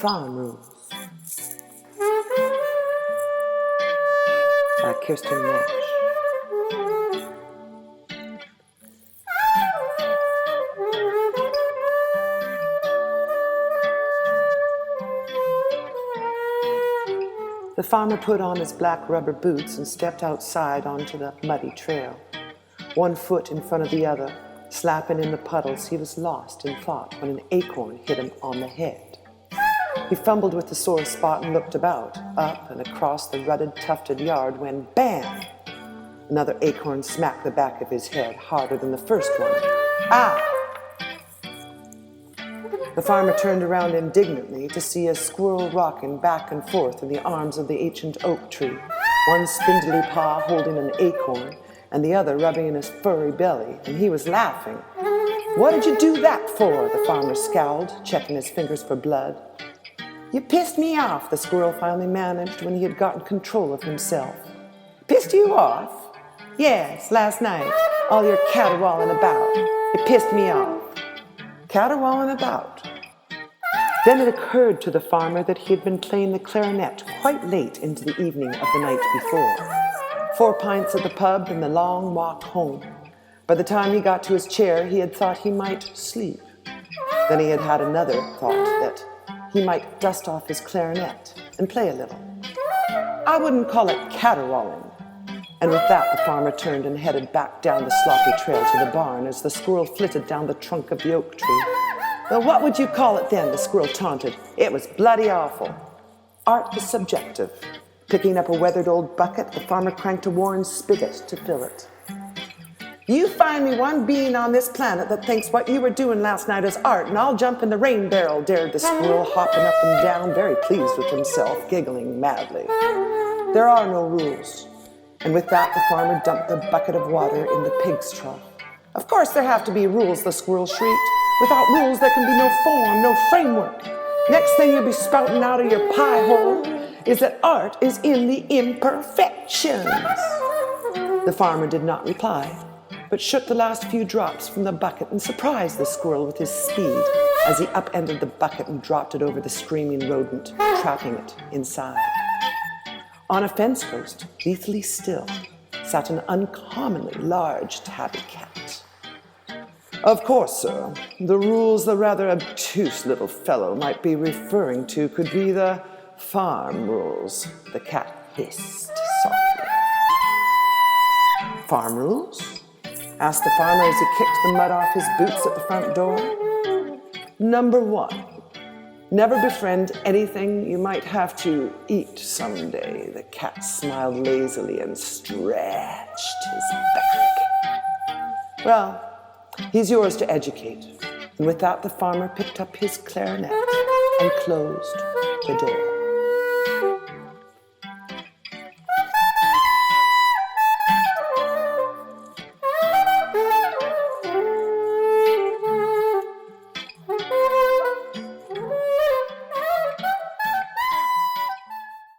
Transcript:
Farm Rules by Kirsten Nash. The farmer put on his black rubber boots and stepped outside onto the muddy trail. One foot in front of the other, slapping in the puddles, he was lost in thought when an acorn hit him on the head. He fumbled with the sore spot and looked about, up and across the rutted, tufted yard, when bam! Another acorn smacked the back of his head harder than the first one. Ah! The farmer turned around indignantly to see a squirrel rocking back and forth in the arms of the ancient oak tree, one spindly paw holding an acorn and the other rubbing in his furry belly, and he was laughing. "What did you do that for?" the farmer scowled, checking his fingers for blood. "You pissed me off," the squirrel finally managed when he had gotten control of himself. "Pissed you off?" "Yes, last night, all your caterwauling about. It pissed me off." Caterwauling about? Then it occurred to the farmer that he had been playing the clarinet quite late into the evening of the night before. 4 pints at the pub and the long walk home. By the time he got to his chair, he had thought he might sleep. Then he had had another thought that he might dust off his clarinet and play a little. I wouldn't call it caterwauling. And with that, the farmer turned and headed back down the sloppy trail to the barn as the squirrel flitted down the trunk of the oak tree. "Well, what would you call it then?" the squirrel taunted. "It was bloody awful." Art is subjective. Picking up a weathered old bucket, the farmer cranked a worn spigot to fill it. "You find me one being on this planet that thinks what you were doing last night is art, and I'll jump in the rain barrel," dared the squirrel, hopping up and down, very pleased with himself, giggling madly. There are no rules. And with that, the farmer dumped the bucket of water in the pig's trough. "Of course there have to be rules," the squirrel shrieked. "Without rules there can be no form, no framework. Next thing you'll be spouting out of your pie hole is that art is in the imperfections." The farmer did not reply, but shook the last few drops from the bucket and surprised the squirrel with his speed as he upended the bucket and dropped it over the screaming rodent, trapping it inside. On a fence post, lethally still, sat an uncommonly large tabby cat. "Of course, sir, the rules the rather obtuse little fellow might be referring to could be the farm rules," the cat hissed softly. "Farm rules?" asked the farmer as he kicked the mud off his boots at the front door. "Number 1. Never befriend anything you might have to eat someday." The cat smiled lazily and stretched his back. "Well, he's yours to educate." And with that, the farmer picked up his clarinet and closed the door.